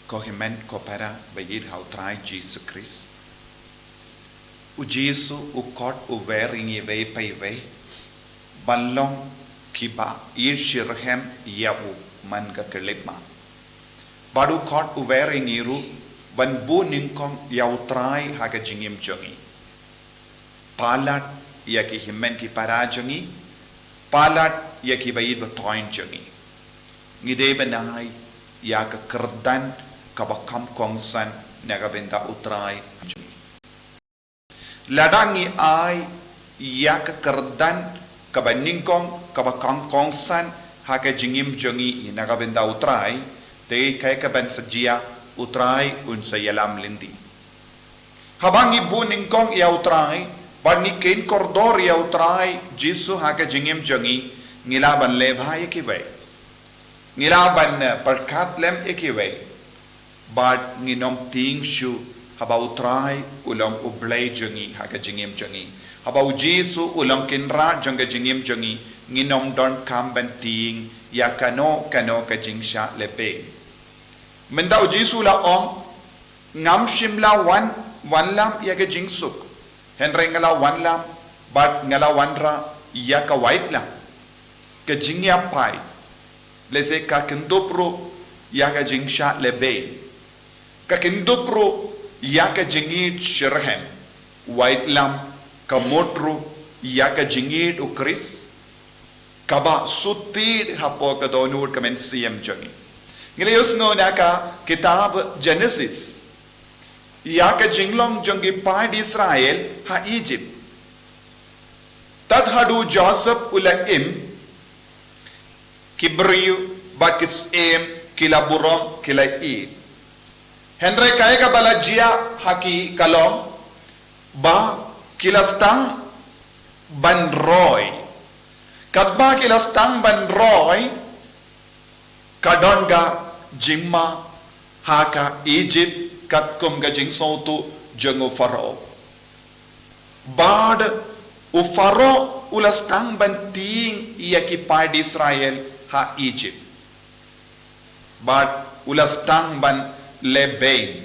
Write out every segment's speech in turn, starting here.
Kohimen kopera bayid hau trai Jesus Christ. U Jesu u kot u veringi vei pai vei. Ballong kiba ir shirhem yabu man ka kelipma. Badu kot u veringi ru ban bu ningkong yau trai haga jingim jongi. Palat ya ki himen ki para jongi. Palat ya ki bayid batoin jongi. Ngide benai ya ka kerdan kabakam kongsan nagabenda utrai jongi. Ladangi ai ya ka kerdan kabaningkong kabakam kongsan haga jingim jongi nagabenda utrai te kay kaban sajia utrai unsa yalam lindi. Habang ibu ningkong ya utrai Barni kain koridor ya utrai Jesu haga jingim jongi ngilaban lebha ekibai ngilaban perkat lem ekibai bad nginom ting shu haba utrai ulang ublay jongi haga jingim jongi haba Jesu ulang kinra jonga jingim jongi nginom don kamban ting ya kano ka jingsha lepe menda Jesu la om ngam shimla wan lam ya ga jingsuk Henry ngala wan lam, but ngala wanra ya ka white lam. Ka jingya pai. Lese ka kindopro ya ka jingsha lebe. Ka kindopro ya ka jingit shirhem. White lam ka motro ya ka jingit ukris. Kaba sutid hapo ka donur ka men siyam jangi. Ngayos no na ka kitab Genesis. Ya ka jinglong jongi pai di Israel ha Egypt. Tad hadu Joseph ulaim kibriu bakis kila burom kila id. Henry kaya ka balajia haki kalom ba kilastang banroy. Kadba kilastang banroy kadonga jimma haka Egypt kat kum gajing sautu jango faro bad u faro ulastang banting iya ki pai di Israel ha Egypt bad ulastang ban lebain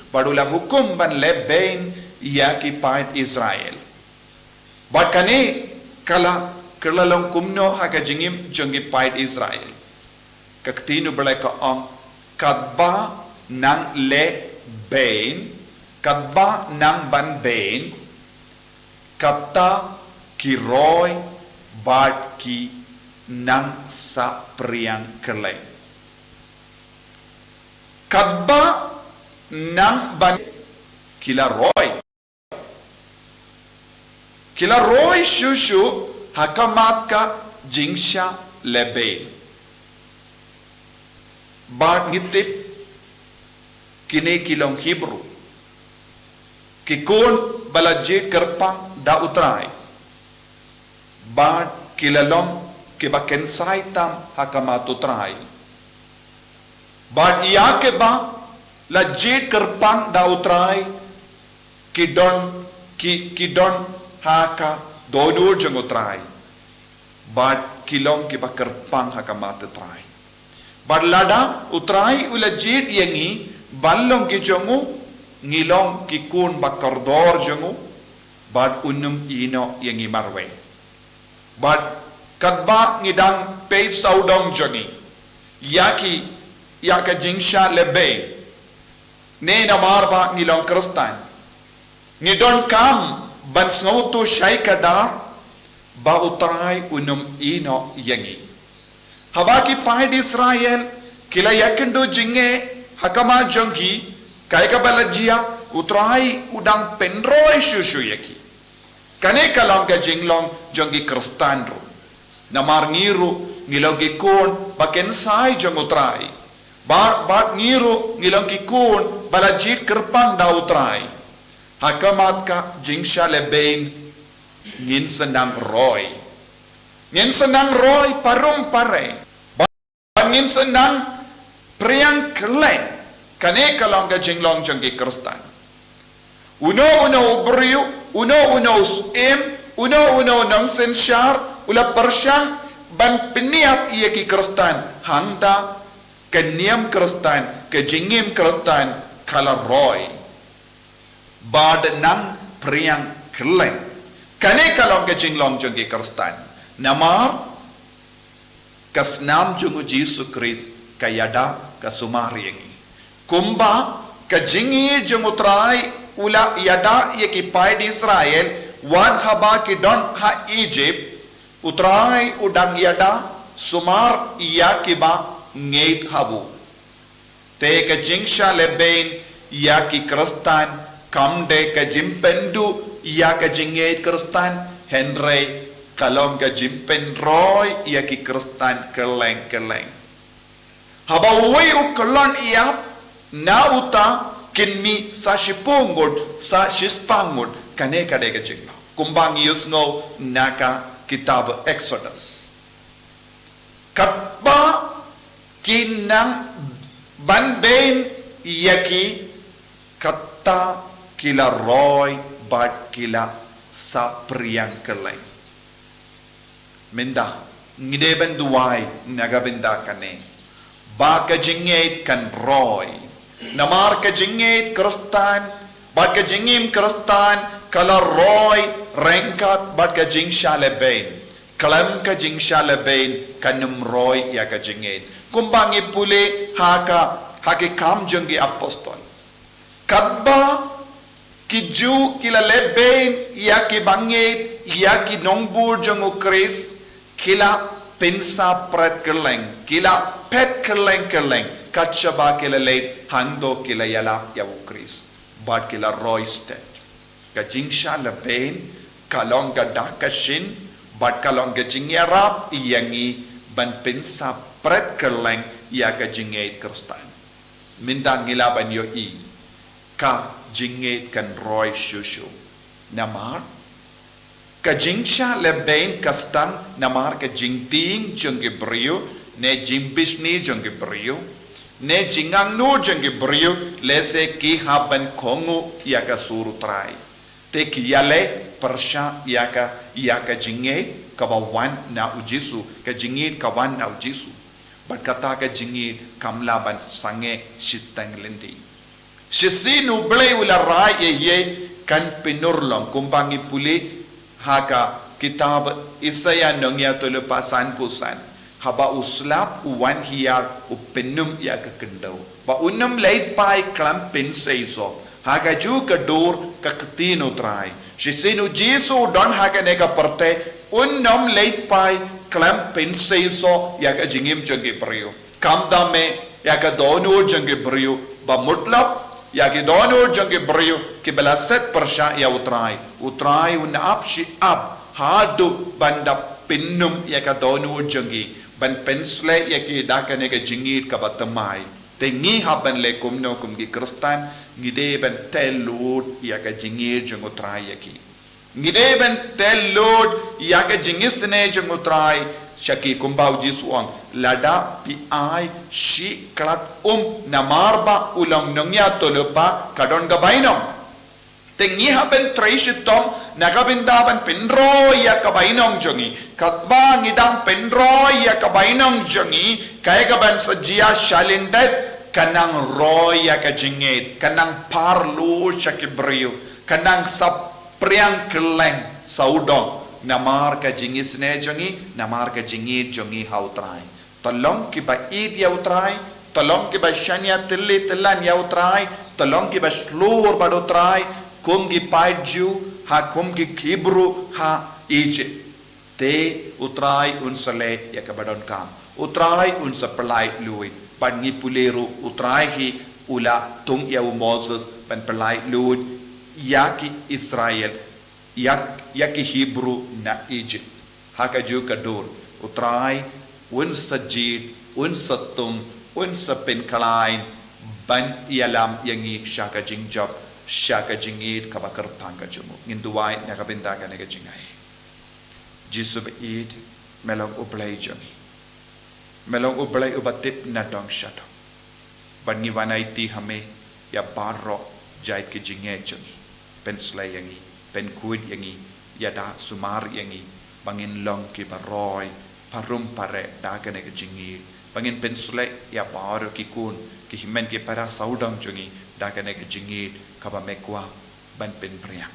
bad ula hukum ban lebain iya ki pai Israel bad kane kalalong kumno ha gajingim jangi pai Israel kaktinu balay ka ang kadba nang lebain kadba nang banbain kata kiroy bad ki nang sa priang kelay kadba nang ban kilaroy shushu hakamat ka jingsha lebain bad ngitip kini kilong Hebrew kikun balajit kerpang da utrai bad kilalong kibaken saitam hakamat utrai bad iya ke ba lajit kerpang da utrai kidon haka donur jeng utrai bad kilong kibakerpang hakamat utrai Barlada utrai ulajit yangi ballong ki jongu ngilong ki kun bakardor jongu bad unum ino yangi marwe bad kadba ngidang pe saudong jongi yaka jingsha lebe ne namarba ngilong kristan ngidon kam ban snauto shay kadar ba utrai unum ino yangi Habaki pai di Israel kila yakendo jinge hakama jongi kaika balajia utrai udang penroy shushu yaki kane kalam ka jinglong jongi kristandro namar ngiru ngilong kikun baken sai jong utrai bat ngiru ngilong kikun balajit kerpang da utrai hakamat ka jingsha lebain ngin senang roy parum pare ngin senang priang keleng kane kalong ka jinglong jongi kristan uno ubriu uno nang sensyar ula persyang ban peniap iya ki kristan hangda ke niam Kristen ke jingim Kristen kala roy bad nang priang keleng kane kalong ke jinglong jongi Kristen namar kasnam jungu Yesus Kristus kayada kasumari yangi kumba ke jingi jungu trai ula yada ye ki pai di Israel wan haba ki don ha Egypt utrai udang yada sumar ya ki ba ngeit habu te ke jingsha lebein ya ki Kristen kamde ke jimpendu ya ke jingeit Kristen Henry kalong ke jimpen roy ya ki Kristen keleng haba uwe u kelon iap na uta kinmi sa shipungod sa shispangod kane kade ke jingla kumbang yusngo naka kitab Exodus katba kinang banben yaki kata kila roy bad kila sa priang keleng minda ngideben duwai nagabinda kane ba ka jinget kan roy namar ka jinget Kristen bad ka jingim Kristen kala roy rengkat bad ka jing shaleben kalam ka jing shaleben kanum roy ya ka jinget kumbangi pule haki kam jongi apostol kadba kiju kila leben ya ki banget ya ki nongbur jongo Kris kila pensa pret keleng kila pet keleng katshaba kila leit hangdo kila yala ya Kris bad kila roy stet ka jingsha leben kalong ka dakashin bad kalong ka jingyarap yangi ban pensa pret keleng ya ka jingait Kristen mindang gilaban yo i ka jingait kan roy shushu namar ka jingsha leben kastang namar ka jingting jongi brio ne jimbishni jongi brio ne jingang no jongi brio lese ki haban kongo ya ka suru trai te ki yale persha ya ka jingait kawan na ujisu ka jingit kawan na ujisu berkata ka jingit kamla ban sange shitang lendi shisinu ble ula rai ye kan pinurlong kumbangi puli haka kitab Isaya nongya tolu pasan pusan haba uslap uwan hiar upennum ya ka kendau ba unum leit pai klam penseiso haka ju ka dor ka ktino trai shisinu Jesu don haka ne ka parte unnam leit pai klam penseiso ya ka jingim jongi brio kamdame ya ka dono jongi brio ba mutlap ya ki dono jongi brio ki bela set persha ya utrai un apshi up hadu banda pinnum ya ka dono jongi ban pensle ya ki dakane ka jingit ka batamai tengi haban le kumno kumgi Kristen ngide ban telud ya ka jingit jong utrai ya ki ngide ban telud ya ka jingisne jong utrai shaki kumbau jisuang lada pi ai shi klak namarba ulang nongya tolupa kadon gabainom tengi haben treishitom nagabindaban penro ya kabainom jongi katba ngidang penro ya kabainom jongi kaya gaban sajia shalindet kanang roy ya kajinget kanang parlo shakibrio kanang sapriang keleng saudong namar ka jingis ne jongi namar ka jingit jongi hautrai tolong ki ba id yautrai tolong ki ba shanya tilli tillan yautrai tolong ki ba slur badotrai kum ki paiju ha kum ki kibru ha ije te utrai unsale ya ka badon kam utrai unsa pelai lui ban ngi puleru utrai hi ula tung ya Moses ban pelai lui yaki Israel yaki Hebrew na Egypt haka ju kadur utrai un sajid un satung un sapin kalain ban yalam yangi shaka jingjab shaka jingid kabakar pangka jumu nginduai nakabinda ka nega jingai jisub id melong ublay jongi melong ublay ubatip na dong shadow ban ngiwanay ti hame ya barro jait ki jingay jongi penslay yangi penkuid yangi yada sumar yangi bangin long ki baroy parum pare dagane ke jingi Bangin pensule ya baru kikun ki himen ki para saudang jungi dakane ke jingit kaba mekwa ban pen pria.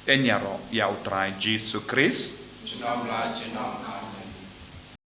Enyaro ya utrai Jesus Christ.